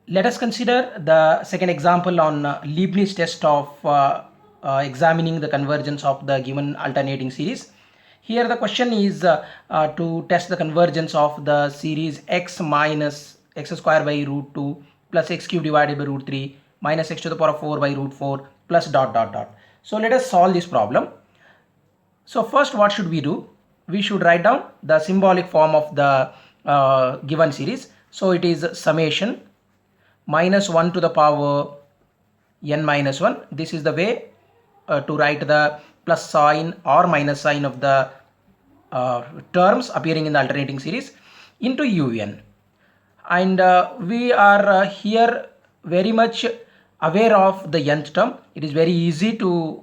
Let us consider the second example on Leibniz test of examining the convergence of the given alternating series. Here the question is to test the convergence of the series x minus x square by root 2 plus x cube divided by root 3 minus x to the power of 4 by root 4 plus dot dot dot. So let us solve this problem. So first what should we do? We should write down the symbolic form of the given series. So it is summation minus 1 to the power n minus 1. This is the way to write the plus sign or minus sign of the terms appearing in the alternating series into un. And we are here very much aware of the nth term. It is very easy to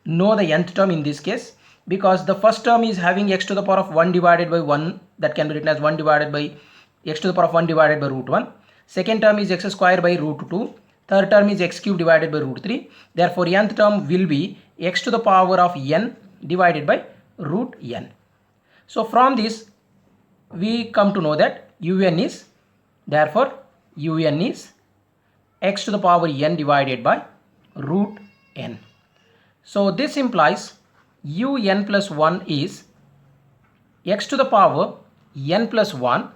know the nth term in this case, because the first term is having x to the power of 1 divided by 1, that can be written as 1 divided by x to the power of 1 divided by root 1. Second term is x square by root 2. Third term is x cube divided by root 3. Therefore nth term will be x to the power of n divided by root n. So from this we come to know that un is, therefore un is x to the power n divided by root n. So this implies un plus 1 is x to the power n plus 1.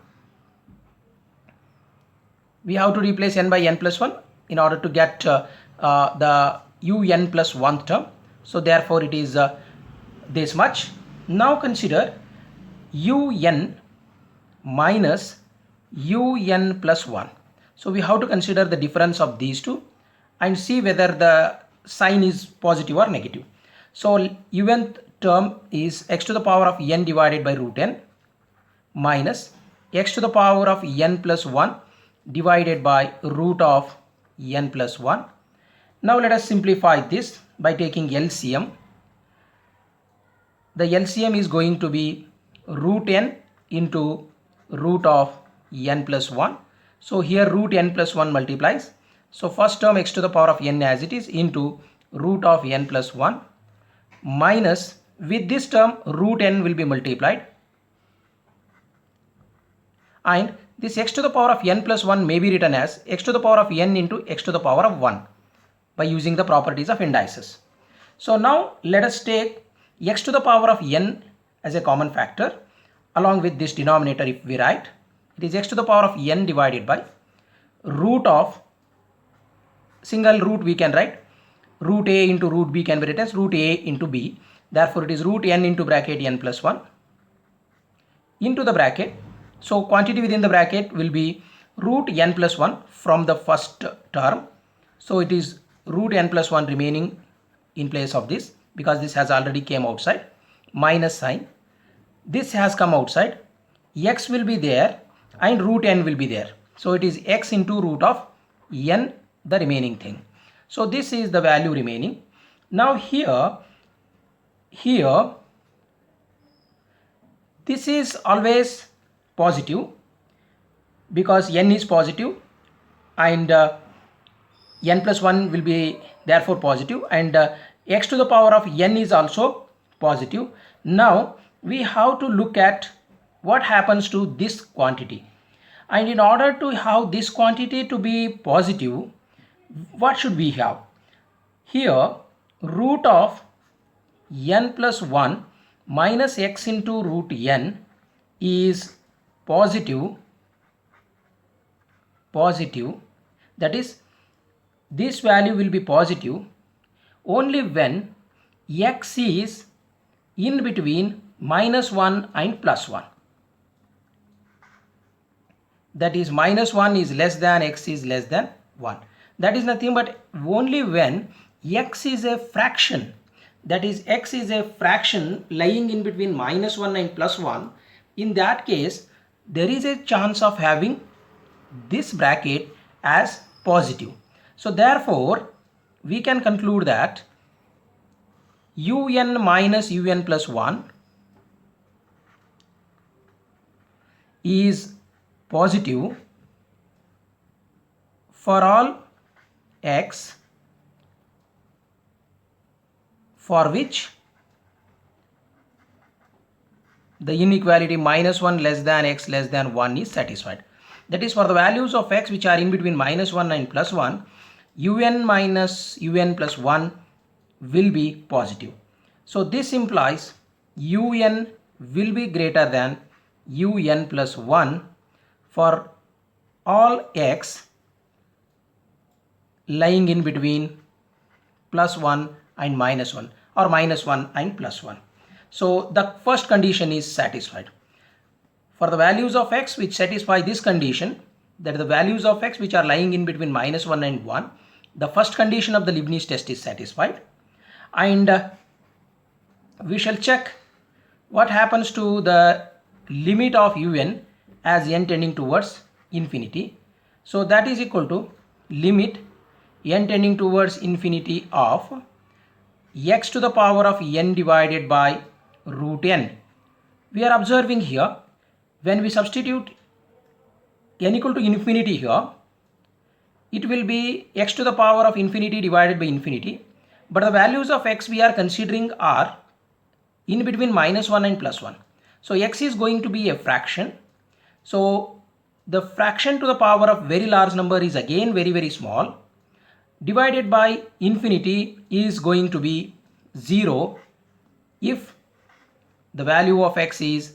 We have to replace n by n plus 1 in order to get the un plus 1th term. So therefore it is this much. Now consider un minus un plus 1. So we have to consider the difference of these two and see whether the sign is positive or negative. So unth term is x to the power of n divided by root n minus x to the power of n plus 1 divided by root of n plus 1. Now let us simplify this by taking LCM. The LCM is going to be root n into root of n plus 1. So here root n plus 1 multiplies. So first term x to the power of n as it is into root of n plus 1 minus, with this term root n will be multiplied, and this x to the power of n plus 1 may be written as x to the power of n into x to the power of 1 by using the properties of indices. So now let us take x to the power of n as a common factor along with this denominator. If we write, it is x to the power of n divided by root of, single root we can write, root a into root b can be written as root a into b. Therefore it is root n into bracket n plus 1 into the bracket. So quantity within the bracket will be root n plus 1 from the first term. So it is root n plus 1 remaining in place of this, because this has already came outside, minus sign. This has come outside, x will be there and root n will be there. So it is x into root of n, the remaining thing. So this is the value remaining. Now here this is always positive because n is positive, and n plus 1 will be therefore positive, and x to the power of n is also positive. Now we have to look at what happens to this quantity, and in order to have this quantity to be positive, what should we have? Here root of n plus 1 minus x into root n is positive, that is this value will be positive only when x is in between minus 1 and plus 1. That is minus 1 is less than x is less than 1. That is nothing but only when x is a fraction, that is x is a fraction lying in between minus 1 and plus 1. In that case there is a chance of having this bracket as positive. So therefore we can conclude that un minus un plus 1 is positive for all x for which the inequality minus 1 less than x less than 1 is satisfied. That is, for the values of x which are in between -1 and +1, un minus un plus 1 will be positive. So this implies un will be greater than un plus 1 for all x lying in between +1 and -1 or -1 and +1. So the first condition is satisfied. For the values of x which satisfy this condition, that the values of x which are lying in between -1 and 1, the first condition of the Leibniz test is satisfied. And we shall check what happens to the limit of un as n tending towards infinity. So that is equal to limit n tending towards infinity of x to the power of n divided by root n. We are observing here, when we substitute n equal to infinity here, it will be x to the power of infinity divided by infinity. But the values of x we are considering are in between -1 and +1. So x is going to be a fraction. So the fraction to the power of very large number is again very small. Divided by infinity is going to be 0 if the value of x is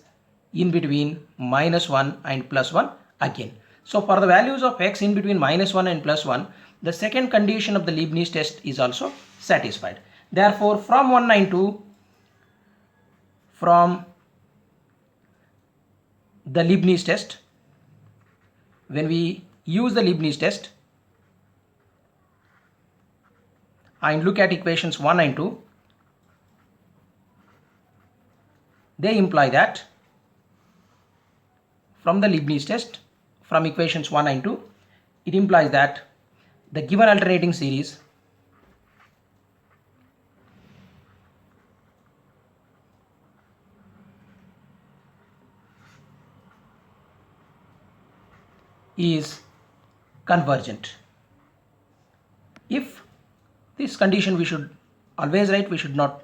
in between -1 and +1 again. So for the values of x in between -1 and +1, the second condition of the Leibniz test is also satisfied. Therefore, from 192, from the Leibniz test, when we use the Leibniz test and look at equations 1 and 2, they imply that from the Leibniz test, from equations 1 and 2, it implies that the given alternating series is convergent. If this condition we should always write, we should not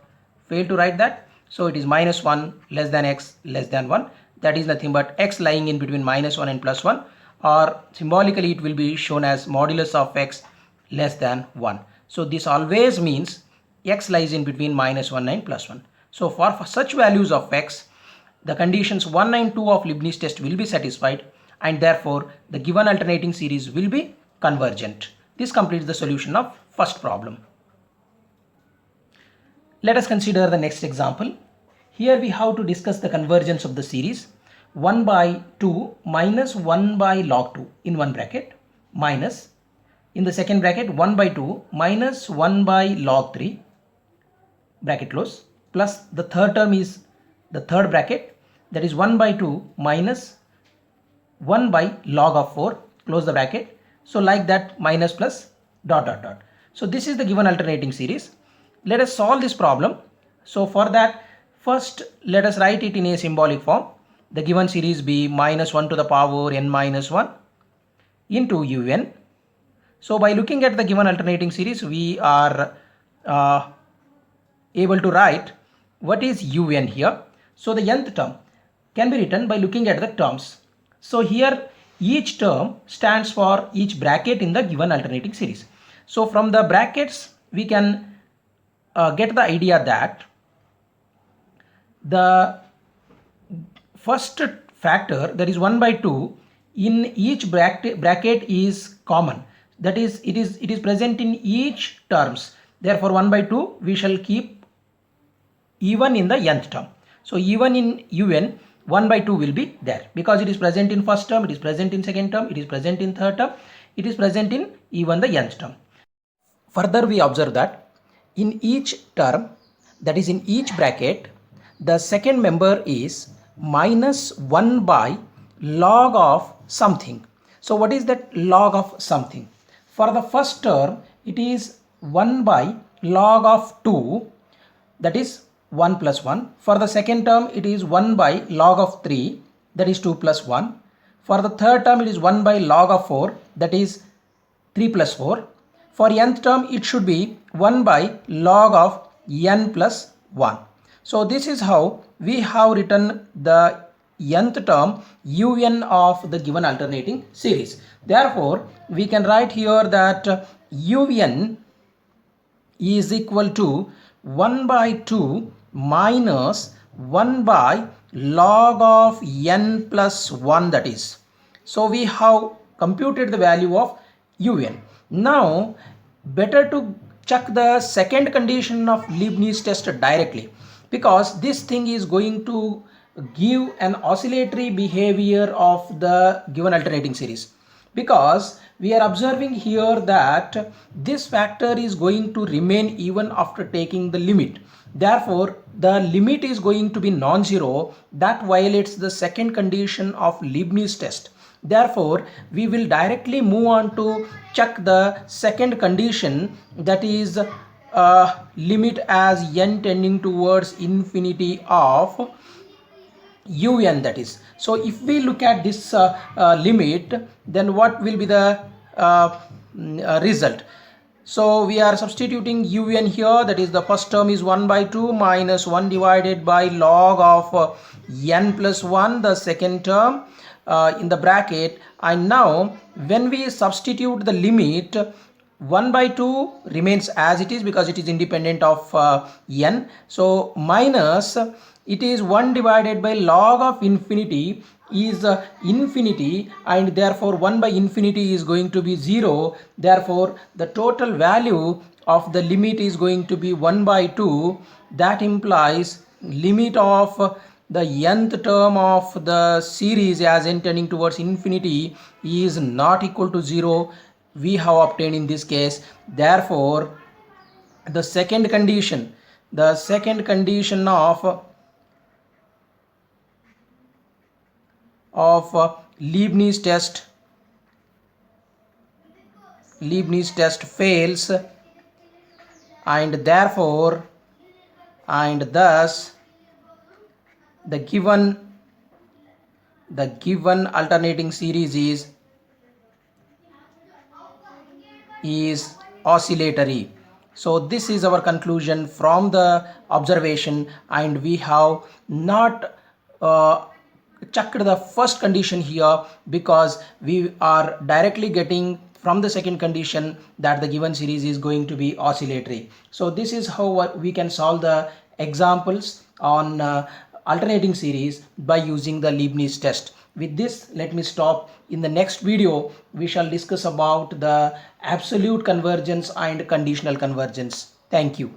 fail to write that. So it is -1 less than x less than 1. That is nothing but x lying in between -1 and +1, or symbolically it will be shown as modulus of x less than 1. So this always means x lies in between -1 and +1. So for such values of x, the conditions 1 and 2 of Leibniz test will be satisfied, and therefore the given alternating series will be convergent. This completes the solution of first problem. Let us consider the next example. Here we have to discuss the convergence of the series 1 by 2 minus 1 by log 2 in one bracket, minus in the second bracket 1 by 2 minus 1 by log 3 bracket close, plus the third term is the third bracket, that is 1 by 2 minus 1 by log of 4 close the bracket. So like that, minus plus dot dot dot. So this is the given alternating series. Let us solve this problem. So for that, first let us write it in a symbolic form. The given series be -1 to the power n minus 1 into un. So by looking at the given alternating series, we are able to write what is un here. So the nth term can be written by looking at the terms. So here each term stands for each bracket in the given alternating series. So from the brackets we can get the idea that the first factor, that is 1 by 2, in each bracket is common. That is, it is present in each terms. Therefore 1 by 2 we shall keep even in the nth term. So even in un 1 by 2 will be there because it is present in first term, it is present in second term, it is present in third term, it is present in even the nth term. Further we observe that in each term, that is in each bracket, the second member is minus 1 by log of something. So what is that log of something? For the first term it is 1 by log of 2, that is 1 plus 1. For the second term it is 1 by log of 3, that is 2 plus 1. For the third term it is 1 by log of 4, that is 3 plus 4. For nth term it should be 1 by log of n plus 1. So this is how we have written the nth term un of the given alternating series. Therefore, we can write here that un is equal to 1 by 2 minus 1 by log of n plus 1, that is. So we have computed the value of un. Now better to check the second condition of Leibniz test directly, because this thing is going to give an oscillatory behavior of the given alternating series, because we are observing here that this factor is going to remain even after taking the limit. Therefore, the limit is going to be non-zero. That violates the second condition of Leibniz test. Therefore, we will directly move on to check the second condition, that is limit as n tending towards infinity of un, that is. So if we look at this limit, then what will be the result? So we are substituting un here, that is the first term is 1 by 2 minus 1 divided by log of n plus 1, the second term in the bracket. And now when we substitute the limit, 1 by 2 remains as it is because it is independent of n. So minus, it is 1 divided by log of infinity is infinity, and therefore 1 by infinity is going to be 0. Therefore the total value of the limit is going to be 1 by 2. That implies limit of the nth term of the series as n tending towards infinity is not equal to 0. We have obtained in this case. Therefore the second condition of Leibniz test fails, and therefore and thus the given alternating series is oscillatory. So this is our conclusion from the observation, and we have not checked the first condition here because we are directly getting from the second condition that the given series is going to be oscillatory. So this is how we can solve the examples on alternating series by using the Leibniz test. With this, let me stop. In the next video, we shall discuss about the absolute convergence and conditional convergence. Thank you.